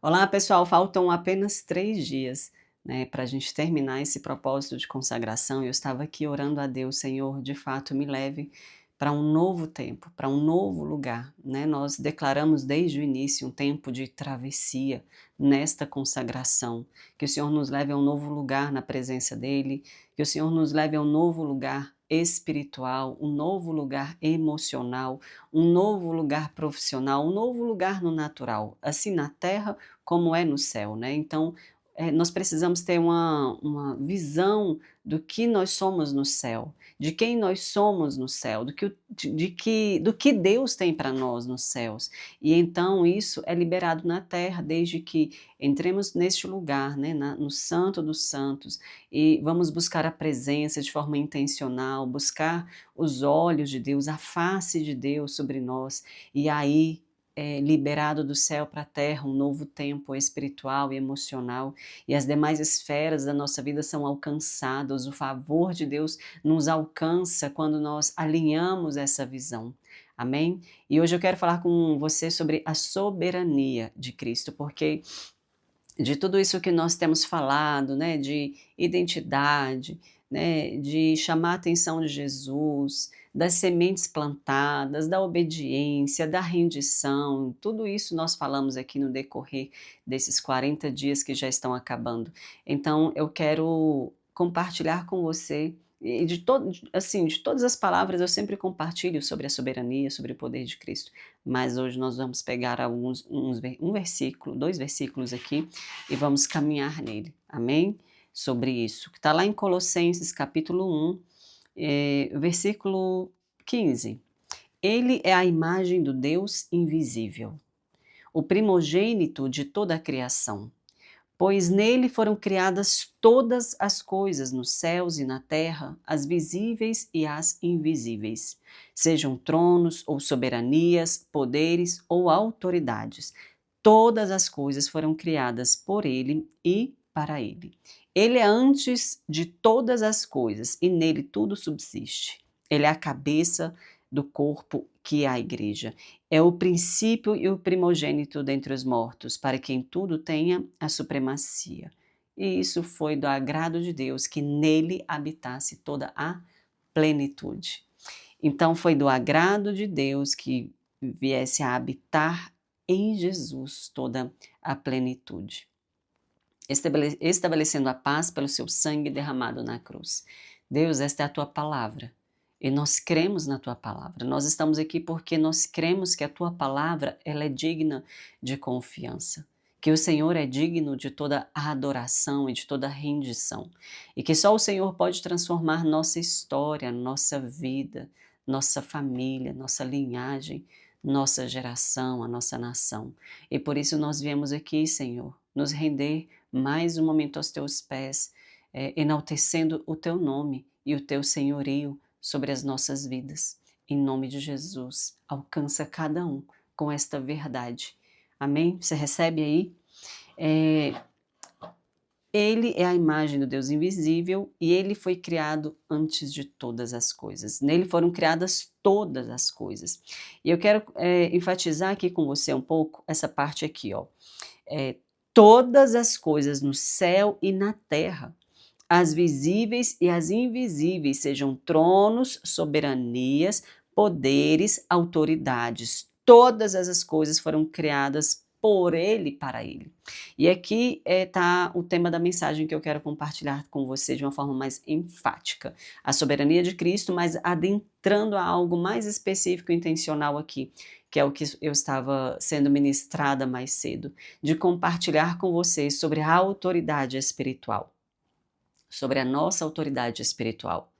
Olá, pessoal. Faltam apenas 3 dias, né, para a gente terminar esse propósito de consagração. Eu estava aqui orando a Deus, Senhor, de fato, me leve para um novo tempo, para um novo lugar, né? Nós declaramos desde o início um tempo de travessia nesta consagração. Que o Senhor nos leve a um novo lugar na presença dEle, que o Senhor nos leve a um novo lugar espiritual, um novo lugar emocional, um novo lugar profissional, um novo lugar no natural, assim na terra como é no céu, né? Então, nós precisamos ter uma visão do que nós somos no céu, de quem nós somos no céu, do que Deus tem para nós nos céus. E então isso é liberado na terra, desde que entremos neste lugar, né, no Santo dos Santos, e vamos buscar a presença de forma intencional, buscar os olhos de Deus, a face de Deus sobre nós, e aí liberado do céu para a terra um novo tempo espiritual e emocional, e as demais esferas da nossa vida são alcançadas, o favor de Deus nos alcança quando nós alinhamos essa visão. Amém? E hoje eu quero falar com você sobre a soberania de Cristo, porque de tudo isso que nós temos falado, né, de identidade, né, de chamar a atenção de Jesus, das sementes plantadas, da obediência, da rendição, tudo isso nós falamos aqui no decorrer desses 40 dias que já estão acabando. Então eu quero compartilhar com você, e assim, de todas as palavras eu sempre compartilho sobre a soberania, sobre o poder de Cristo, mas hoje nós vamos pegar um versículo, 2 versículos aqui, e vamos caminhar nele, amém? Sobre isso, que está lá em Colossenses capítulo 1, versículo 15. Ele é a imagem do Deus invisível, o primogênito de toda a criação, pois nele foram criadas todas as coisas nos céus e na terra, as visíveis e as invisíveis, sejam tronos ou soberanias, poderes ou autoridades. Todas as coisas foram criadas por ele e para ele. Ele é antes de todas as coisas e nele tudo subsiste. Ele é a cabeça do corpo que é a igreja. É o princípio e o primogênito dentre os mortos, para que em tudo tenha a supremacia. E isso foi do agrado de Deus, que nele habitasse toda a plenitude. Então foi do agrado de Deus que viesse a habitar em Jesus toda a plenitude, estabelecendo a paz pelo seu sangue derramado na cruz. Deus, esta é a tua palavra. E nós cremos na tua palavra. Nós estamos aqui porque nós cremos que a tua palavra ela é digna de confiança. Que o Senhor é digno de toda a adoração e de toda a rendição. E que só o Senhor pode transformar nossa história, nossa vida, nossa família, nossa linhagem, nossa geração, a nossa nação. E por isso nós viemos aqui, Senhor, nos render mais um momento aos teus pés, enaltecendo o teu nome e o teu senhorio sobre as nossas vidas. Em nome de Jesus, alcança cada um com esta verdade. Amém? Você recebe aí? Ele é a imagem do Deus invisível e ele foi criado antes de todas as coisas. Nele foram criadas todas as coisas. E eu quero enfatizar aqui com você um pouco essa parte aqui, ó. Todas as coisas no céu e na terra, as visíveis e as invisíveis, sejam tronos, soberanias, poderes, autoridades. Todas essas coisas foram criadas por ele e para ele. E aqui está o tema da mensagem que eu quero compartilhar com você de uma forma mais enfática. A soberania de Cristo, mas adentrando a algo mais específico e intencional aqui, que é o que eu estava sendo ministrada mais cedo, de compartilhar com vocês sobre a autoridade espiritual, sobre a nossa autoridade espiritual.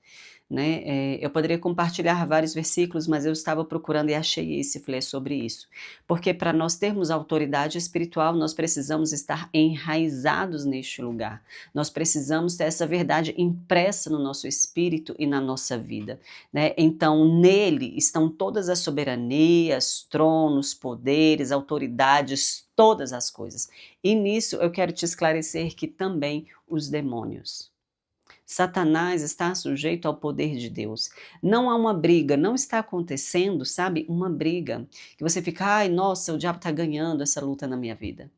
Né? Eu poderia compartilhar vários versículos, mas eu estava procurando e achei esse, falei sobre isso. Porque para nós termos autoridade espiritual, nós precisamos estar enraizados neste lugar. Nós precisamos ter essa verdade impressa no nosso espírito e na nossa vida. Né? Então, nele estão todas as soberanias, tronos, poderes, autoridades, todas as coisas. E nisso eu quero te esclarecer que também os demônios. Satanás está sujeito ao poder de Deus. Não há uma briga, não está acontecendo, sabe, uma briga que você fica, ai, nossa, o diabo está ganhando essa luta na minha vida.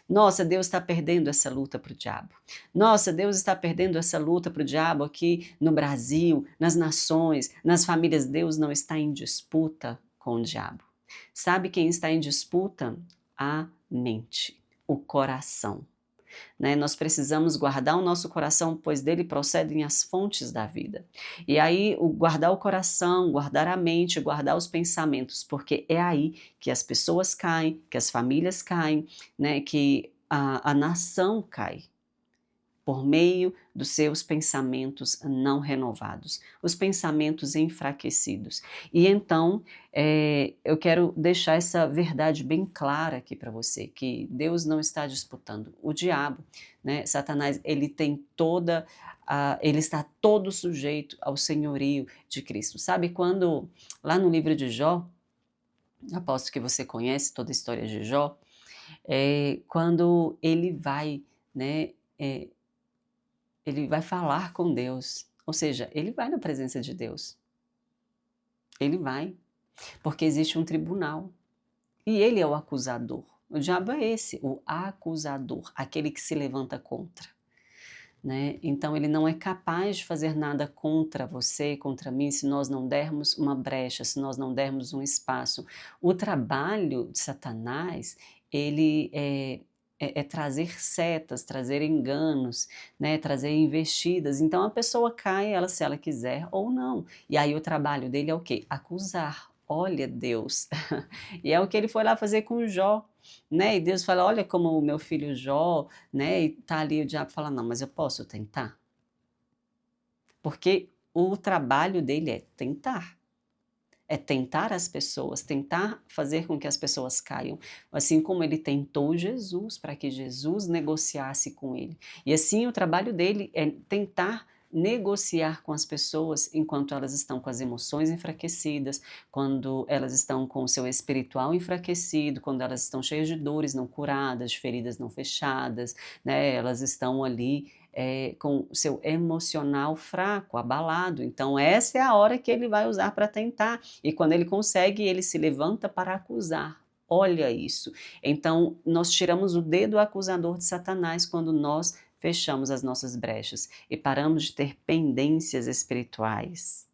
Nossa, Deus está perdendo essa luta para o diabo. Nossa, Deus está perdendo essa luta para o diabo aqui no Brasil, nas nações, nas famílias. Deus não está em disputa com o diabo. Sabe quem está em disputa? A mente, o coração. Né? Nós precisamos guardar o nosso coração, pois dele procedem as fontes da vida. E aí, guardar o coração, guardar a mente, guardar os pensamentos, porque é aí que as pessoas caem, que as famílias caem, né? Que a nação cai. Por meio dos seus pensamentos não renovados, os pensamentos enfraquecidos. E então, eu quero deixar essa verdade bem clara aqui para você, que Deus não está disputando. O diabo, né, Satanás, ele tem ele está todo sujeito ao senhorio de Cristo. Sabe quando, lá no livro de Jó, aposto que você conhece toda a história de Jó, quando ele vai, né, ele vai falar com Deus, ou seja, ele vai na presença de Deus. Ele vai, porque existe um tribunal. E ele é o acusador. O diabo é esse, o acusador, aquele que se levanta contra. Né? Então ele não é capaz de fazer nada contra você, contra mim, se nós não dermos uma brecha, se nós não dermos um espaço. O trabalho de Satanás, ele é trazer setas, trazer enganos, né, trazer investidas. Então a pessoa cai, se ela quiser ou não. E aí o trabalho dele é o quê? Acusar. Olha Deus. E é o que ele foi lá fazer com Jó. Né? E Deus fala, olha como o meu filho Jó, né? E tá ali o diabo fala, não, mas eu posso tentar? Porque o trabalho dele é tentar. É tentar as pessoas, tentar fazer com que as pessoas caiam, assim como ele tentou Jesus, para que Jesus negociasse com ele. E assim o trabalho dele é tentar negociar com as pessoas enquanto elas estão com as emoções enfraquecidas, quando elas estão com o seu espiritual enfraquecido, quando elas estão cheias de dores não curadas, de feridas não fechadas, né? Elas estão ali com o seu emocional fraco, abalado. Então essa é a hora que ele vai usar para tentar. E quando ele consegue, ele se levanta para acusar. Olha isso. Então nós tiramos o dedo acusador de Satanás quando nós fechamos as nossas brechas e paramos de ter pendências espirituais.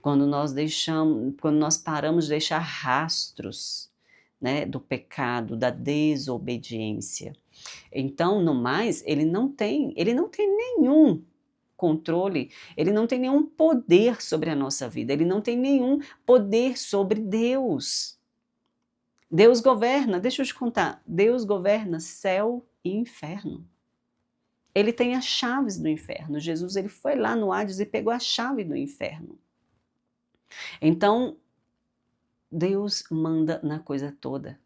Quando nós paramos de deixar rastros, né, do pecado, da desobediência. Então, no mais, ele não tem nenhum controle, ele não tem nenhum poder sobre a nossa vida, ele não tem nenhum poder sobre Deus. Deus governa, deixa eu te contar, Deus governa céu e inferno. Ele tem as chaves do inferno. Jesus, ele foi lá no Hades e pegou a chave do inferno. Então, Deus manda na coisa toda.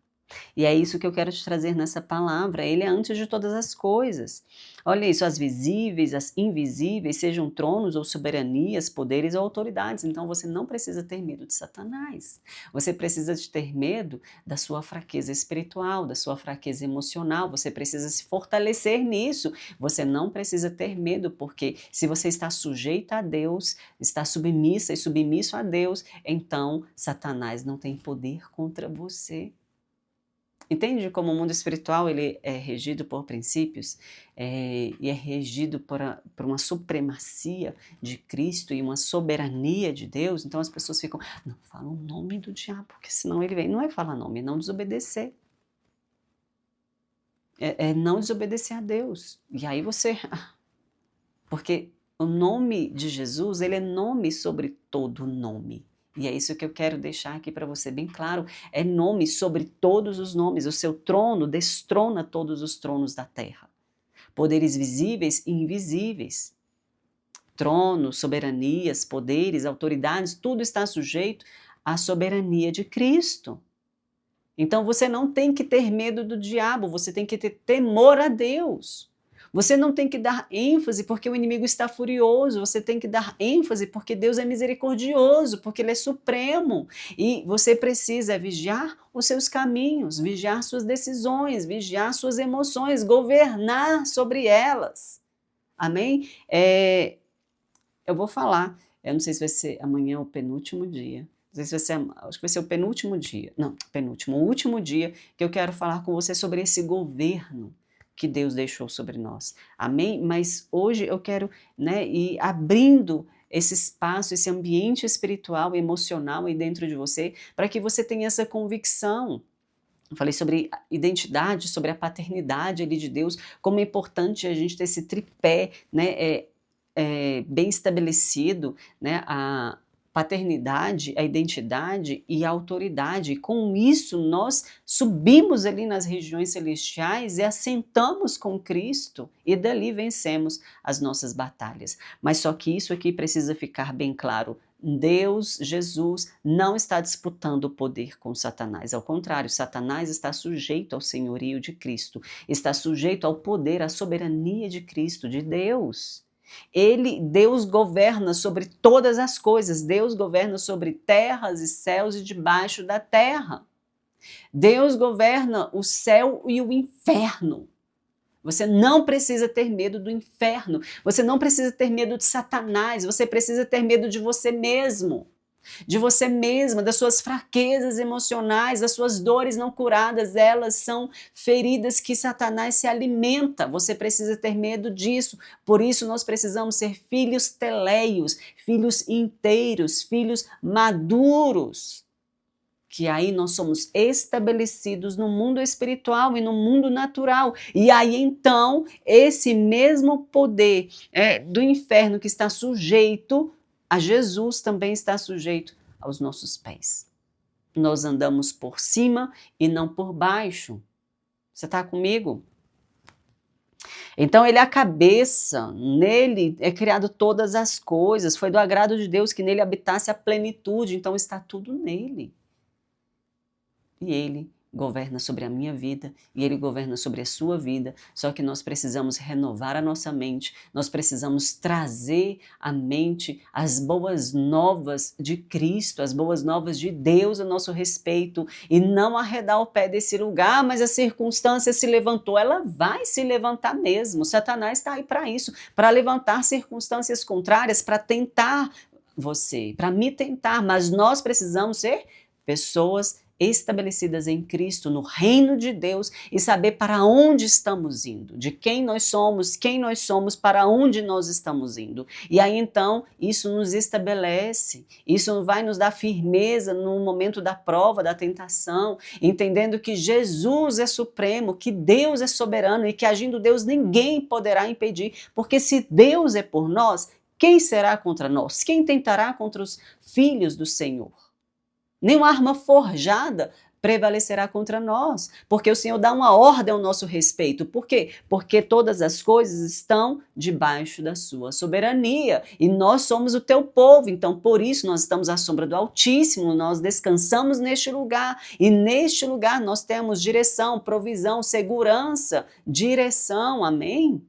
E é isso que eu quero te trazer nessa palavra. Ele é antes de todas as coisas. Olha isso, as visíveis, as invisíveis, sejam tronos ou soberanias, poderes ou autoridades. Então você não precisa ter medo de Satanás. Você precisa de ter medo da sua fraqueza espiritual, da sua fraqueza emocional. Você precisa se fortalecer nisso. Você não precisa ter medo, porque se você está sujeita a Deus, está submissa e submisso a Deus, então Satanás não tem poder contra você. Entende como o mundo espiritual ele é regido por princípios e é regido por uma supremacia de Cristo e uma soberania de Deus? Então as pessoas ficam, não fala o nome do diabo, porque senão ele vem. Não é falar nome, é não desobedecer. É não desobedecer a Deus. E aí você... Porque o nome de Jesus, ele é nome sobre todo nome. E é isso que eu quero deixar aqui para você bem claro, é nome sobre todos os nomes, o seu trono destrona todos os tronos da terra, poderes visíveis e invisíveis, tronos, soberanias, poderes, autoridades, tudo está sujeito à soberania de Cristo. Então você não tem que ter medo do diabo, você tem que ter temor a Deus. Você não tem que dar ênfase porque o inimigo está furioso, você tem que dar ênfase porque Deus é misericordioso, porque Ele é supremo. E você precisa vigiar os seus caminhos, vigiar suas decisões, vigiar suas emoções, governar sobre elas. Amém? Eu vou falar, eu não sei se vai ser amanhã ou penúltimo dia. Não sei se vai ser, acho que vai ser o penúltimo dia. Não, penúltimo, o último dia que eu quero falar com você sobre esse governo. que Deus deixou sobre nós. Amém? Mas hoje eu quero, né, ir abrindo esse espaço, esse ambiente espiritual e emocional aí dentro de você, para que você tenha essa convicção. Eu falei sobre a identidade, sobre a paternidade ali de Deus, como é importante a gente ter esse tripé, né, bem estabelecido, né, a paternidade, a identidade e a autoridade. E com isso nós subimos ali nas regiões celestiais e assentamos com Cristo e dali vencemos as nossas batalhas. Mas só que isso aqui precisa ficar bem claro. Deus, Jesus, não está disputando o poder com Satanás. Ao contrário, Satanás está sujeito ao senhorio de Cristo, está sujeito ao poder, à soberania de Cristo, de Deus. Deus governa sobre todas as coisas. Deus governa sobre terras e céus e debaixo da terra. Deus governa o céu e o inferno. Você não precisa ter medo do inferno. Você não precisa ter medo de Satanás. Você precisa ter medo de você mesmo. De você mesma, das suas fraquezas emocionais, das suas dores não curadas, elas são feridas que Satanás se alimenta. Você precisa ter medo disso. Por isso nós precisamos ser filhos teleios, filhos inteiros, filhos maduros. Que aí nós somos estabelecidos no mundo espiritual e no mundo natural. E aí então, esse mesmo poder do inferno que está sujeito a Jesus também está sujeito aos nossos pés. Nós andamos por cima e não por baixo. Você está comigo? Então ele é a cabeça, nele é criado todas as coisas, foi do agrado de Deus que nele habitasse a plenitude, então está tudo nele. E ele governa sobre a minha vida e ele governa sobre a sua vida, só que nós precisamos renovar a nossa mente, nós precisamos trazer à mente as boas novas de Cristo, as boas novas de Deus a nosso respeito e não arredar o pé desse lugar, mas a circunstância se levantou, ela vai se levantar mesmo, Satanás está aí para isso, para levantar circunstâncias contrárias, para tentar você, para me tentar, mas nós precisamos ser pessoas estabelecidas em Cristo, no reino de Deus e saber para onde estamos indo, de quem nós somos, para onde nós estamos indo. E aí então isso nos estabelece, isso vai nos dar firmeza no momento da prova, da tentação, entendendo que Jesus é supremo, que Deus é soberano e que agindo Deus ninguém poderá impedir, porque se Deus é por nós, quem será contra nós? Quem tentará contra os filhos do Senhor? Nenhuma arma forjada prevalecerá contra nós, porque o Senhor dá uma ordem ao nosso respeito. Por quê? Porque todas as coisas estão debaixo da sua soberania e nós somos o teu povo, então por isso nós estamos à sombra do Altíssimo, nós descansamos neste lugar e neste lugar nós temos direção, provisão, segurança, direção, amém?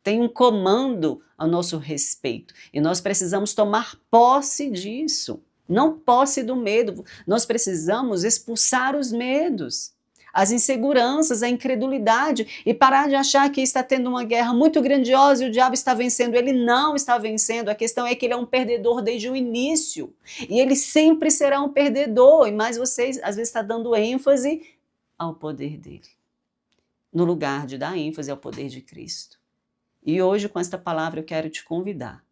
Tem um comando ao nosso respeito e nós precisamos tomar posse disso. Não posse do medo, nós precisamos expulsar os medos, as inseguranças, a incredulidade e parar de achar que está tendo uma guerra muito grandiosa e o diabo está vencendo. Ele não está vencendo, a questão é que ele é um perdedor desde o início e ele sempre será um perdedor, mas você às vezes está dando ênfase ao poder dele, no lugar de dar ênfase ao poder de Cristo. E hoje com esta palavra eu quero te convidar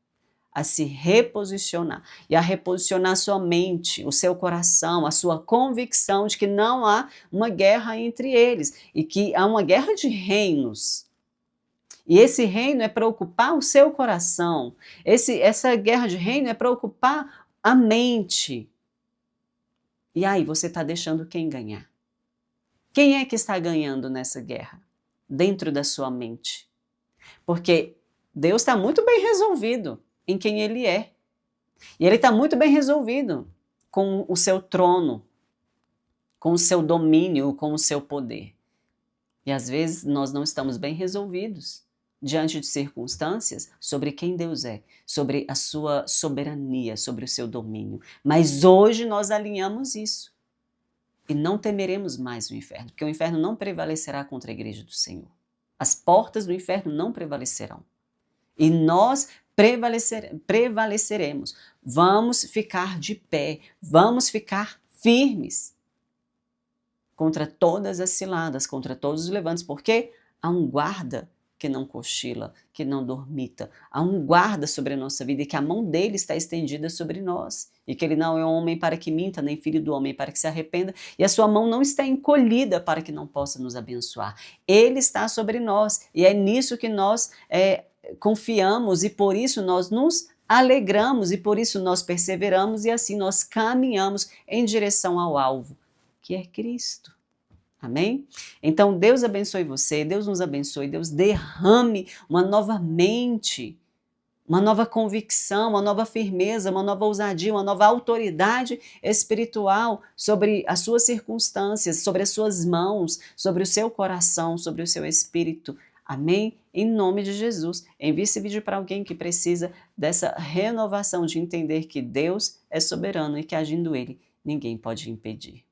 a se reposicionar e a reposicionar sua mente, o seu coração, a sua convicção de que não há uma guerra entre eles e que há uma guerra de reinos. E esse reino é para ocupar o seu coração. Essa guerra de reino é para ocupar a mente. E aí você está deixando quem ganhar? Quem é que está ganhando nessa guerra? Dentro da sua mente. Porque Deus está muito bem resolvido em quem ele é. E ele está muito bem resolvido com o seu trono, com o seu domínio, com o seu poder. E às vezes nós não estamos bem resolvidos diante de circunstâncias sobre quem Deus é, sobre a sua soberania, sobre o seu domínio. Mas hoje nós alinhamos isso. E não temeremos mais o inferno, porque o inferno não prevalecerá contra a igreja do Senhor. As portas do inferno não prevalecerão. E nós prevaleceremos. Vamos ficar de pé, vamos ficar firmes contra todas as ciladas, contra todos os levantes, porque Há um guarda que não cochila, que não dormita. Há um guarda sobre a nossa vida e que a mão dele está estendida sobre nós. E que ele não é homem para que minta, nem filho do homem para que se arrependa. E a sua mão não está encolhida para que não possa nos abençoar. Ele está sobre nós. E é nisso que nós confiamos e por isso nós nos alegramos e por isso nós perseveramos e assim nós caminhamos em direção ao alvo, que é Cristo. Amém? Então Deus abençoe você, Deus nos abençoe, Deus derrame uma nova mente, uma nova convicção, uma nova firmeza, uma nova ousadia, uma nova autoridade espiritual sobre as suas circunstâncias, sobre as suas mãos, sobre o seu coração, sobre o seu espírito. Amém? Em nome de Jesus. Envie esse vídeo para alguém que precisa dessa renovação de entender que Deus é soberano e que agindo Ele, ninguém pode impedir.